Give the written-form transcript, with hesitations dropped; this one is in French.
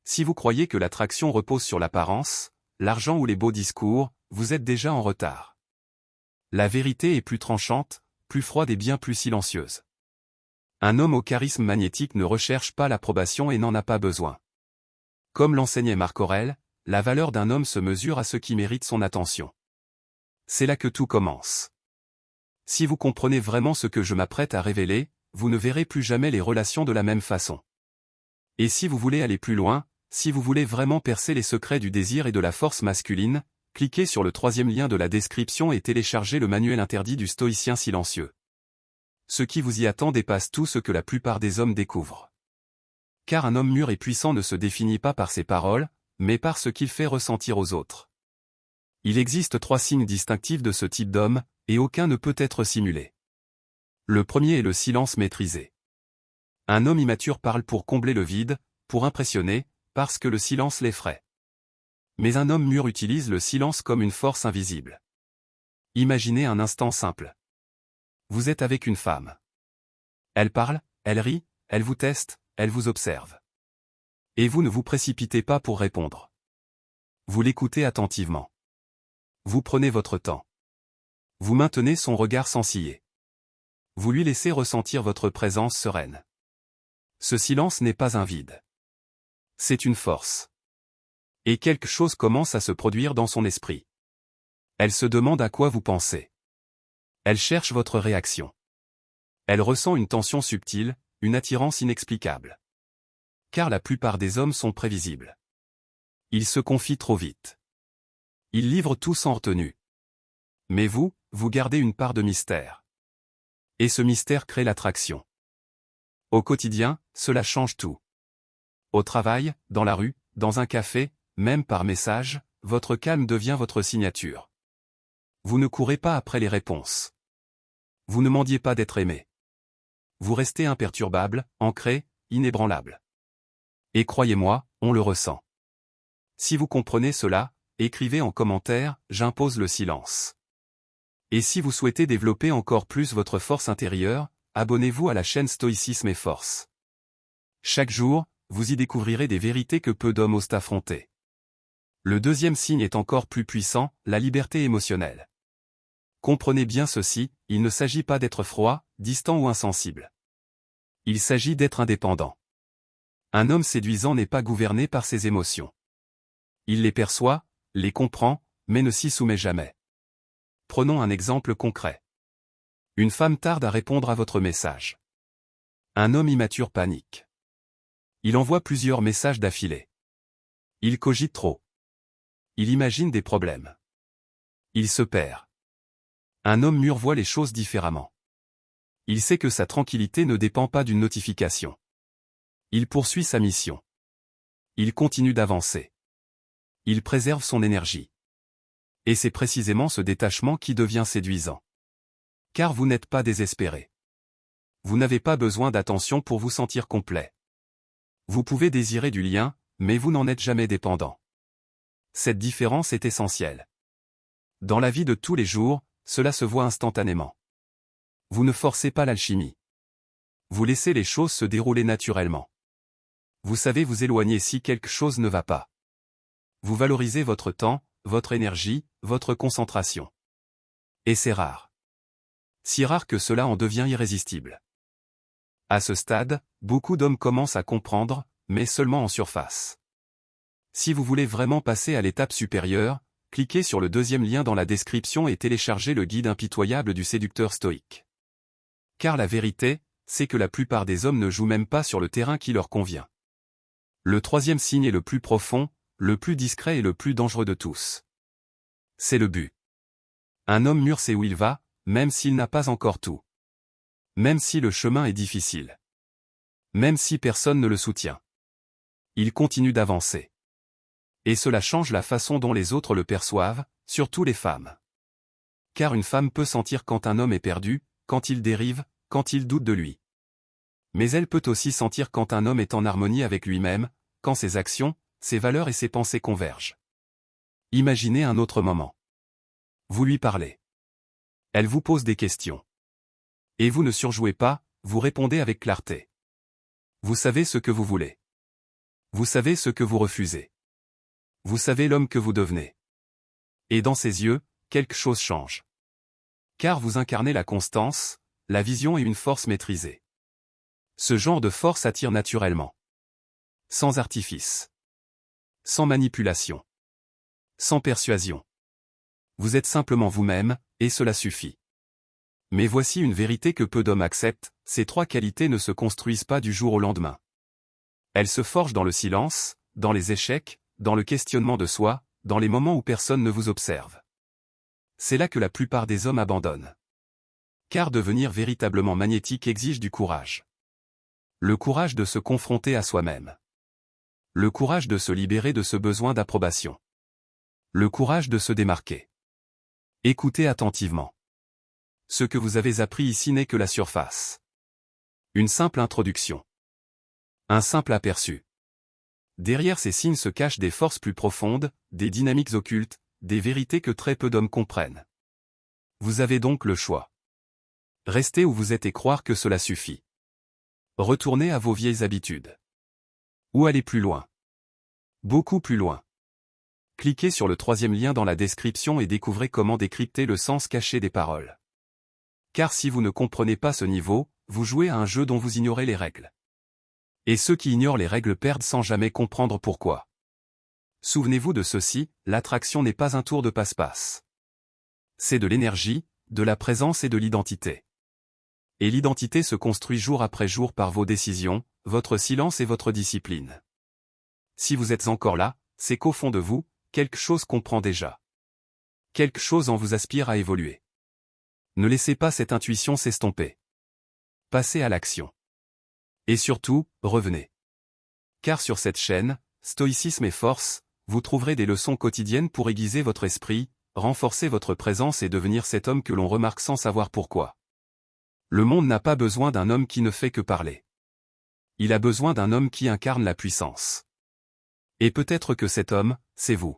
Si vous croyez que l'attraction repose sur l'apparence, l'argent ou les beaux discours, vous êtes déjà en retard. La vérité est plus tranchante, plus froide et bien plus silencieuse. Un homme au charisme magnétique ne recherche pas l'approbation et n'en a pas besoin. Comme l'enseignait Marc Aurèle, la valeur d'un homme se mesure à ce qui mérite son attention. C'est là que tout commence. Si vous comprenez vraiment ce que je m'apprête à révéler, vous ne verrez plus jamais les relations de la même façon. Et si vous voulez aller plus loin, si vous voulez vraiment percer les secrets du désir et de la force masculine, cliquez sur le 3e lien de la description et téléchargez le manuel interdit du stoïcien silencieux. Ce qui vous y attend dépasse tout ce que la plupart des hommes découvrent. Car un homme mûr et puissant ne se définit pas par ses paroles, mais par ce qu'il fait ressentir aux autres. Il existe 3 signes distinctifs de ce type d'homme, et aucun ne peut être simulé. Le premier est le silence maîtrisé. Un homme immature parle pour combler le vide, pour impressionner, parce que le silence l'effraie. Mais un homme mûr utilise le silence comme une force invisible. Imaginez un instant simple. Vous êtes avec une femme. Elle parle, elle rit, elle vous teste, elle vous observe. Et vous ne vous précipitez pas pour répondre. Vous l'écoutez attentivement. Vous prenez votre temps. Vous maintenez son regard sans ciller. Vous lui laissez ressentir votre présence sereine. Ce silence n'est pas un vide. C'est une force. Et quelque chose commence à se produire dans son esprit. Elle se demande à quoi vous pensez. Elle cherche votre réaction. Elle ressent une tension subtile, une attirance inexplicable. Car la plupart des hommes sont prévisibles. Ils se confient trop vite. Ils livrent tout sans retenue. Mais vous gardez une part de mystère. Et ce mystère crée l'attraction. Au quotidien, cela change tout. Au travail, dans la rue, dans un café, même par message, votre calme devient votre signature. Vous ne courez pas après les réponses. Vous ne mendiez pas d'être aimé. Vous restez imperturbable, ancré, inébranlable. Et croyez-moi, on le ressent. Si vous comprenez cela, écrivez en commentaire « J'impose le silence ». Et si vous souhaitez développer encore plus votre force intérieure, abonnez-vous à la chaîne Stoïcisme et Force. Chaque jour, vous y découvrirez des vérités que peu d'hommes osent affronter. Le deuxième signe est encore plus puissant, la liberté émotionnelle. Comprenez bien ceci, il ne s'agit pas d'être froid, distant ou insensible. Il s'agit d'être indépendant. Un homme séduisant n'est pas gouverné par ses émotions. Il les perçoit, les comprend, mais ne s'y soumet jamais. Prenons un exemple concret. Une femme tarde à répondre à votre message. Un homme immature panique. Il envoie plusieurs messages d'affilée. Il cogite trop. Il imagine des problèmes. Il se perd. Un homme mûr voit les choses différemment. Il sait que sa tranquillité ne dépend pas d'une notification. Il poursuit sa mission. Il continue d'avancer. Il préserve son énergie. Et c'est précisément ce détachement qui devient séduisant. Car vous n'êtes pas désespéré. Vous n'avez pas besoin d'attention pour vous sentir complet. Vous pouvez désirer du lien, mais vous n'en êtes jamais dépendant. Cette différence est essentielle. Dans la vie de tous les jours, cela se voit instantanément. Vous ne forcez pas l'alchimie. Vous laissez les choses se dérouler naturellement. Vous savez vous éloigner si quelque chose ne va pas. Vous valorisez votre temps, votre énergie, votre concentration. Et c'est rare. Si rare que cela en devient irrésistible. À ce stade, beaucoup d'hommes commencent à comprendre, mais seulement en surface. Si vous voulez vraiment passer à l'étape supérieure, cliquez sur le 2e lien dans la description et téléchargez le guide impitoyable du séducteur stoïque. Car la vérité, c'est que la plupart des hommes ne jouent même pas sur le terrain qui leur convient. Le 3e signe est le plus profond, le plus discret et le plus dangereux de tous. C'est le but. Un homme mûr sait où il va, même s'il n'a pas encore tout. Même si le chemin est difficile. Même si personne ne le soutient. Il continue d'avancer. Et cela change la façon dont les autres le perçoivent, surtout les femmes. Car une femme peut sentir quand un homme est perdu, quand il dérive, quand il doute de lui. Mais elle peut aussi sentir quand un homme est en harmonie avec lui-même, quand ses actions, ses valeurs et ses pensées convergent. Imaginez un autre moment. Vous lui parlez. Elle vous pose des questions. Et vous ne surjouez pas, vous répondez avec clarté. Vous savez ce que vous voulez. Vous savez ce que vous refusez. Vous savez l'homme que vous devenez. Et dans ses yeux, quelque chose change. Car vous incarnez la constance, la vision et une force maîtrisée. Ce genre de force attire naturellement. Sans artifice. Sans manipulation. Sans persuasion. Vous êtes simplement vous-même, et cela suffit. Mais voici une vérité que peu d'hommes acceptent, ces trois qualités ne se construisent pas du jour au lendemain. Elles se forgent dans le silence, dans les échecs, dans le questionnement de soi, dans les moments où personne ne vous observe. C'est là que la plupart des hommes abandonnent. Car devenir véritablement magnétique exige du courage. Le courage de se confronter à soi-même. Le courage de se libérer de ce besoin d'approbation. Le courage de se démarquer. Écoutez attentivement. Ce que vous avez appris ici n'est que la surface. Une simple introduction. Un simple aperçu. Derrière ces signes se cachent des forces plus profondes, des dynamiques occultes, des vérités que très peu d'hommes comprennent. Vous avez donc le choix. Restez où vous êtes et croire que cela suffit. Retournez à vos vieilles habitudes. Ou allez plus loin. Beaucoup plus loin. Cliquez sur le troisième lien dans la description et découvrez comment décrypter le sens caché des paroles. Car si vous ne comprenez pas ce niveau, vous jouez à un jeu dont vous ignorez les règles. Et ceux qui ignorent les règles perdent sans jamais comprendre pourquoi. Souvenez-vous de ceci, l'attraction n'est pas un tour de passe-passe. C'est de l'énergie, de la présence et de l'identité. Et l'identité se construit jour après jour par vos décisions, votre silence et votre discipline. Si vous êtes encore là, c'est qu'au fond de vous, quelque chose comprend déjà. Quelque chose en vous aspire à évoluer. Ne laissez pas cette intuition s'estomper. Passez à l'action. Et surtout, revenez. Car sur cette chaîne, Stoïcisme et Force, vous trouverez des leçons quotidiennes pour aiguiser votre esprit, renforcer votre présence et devenir cet homme que l'on remarque sans savoir pourquoi. Le monde n'a pas besoin d'un homme qui ne fait que parler. Il a besoin d'un homme qui incarne la puissance. Et peut-être que cet homme, c'est vous.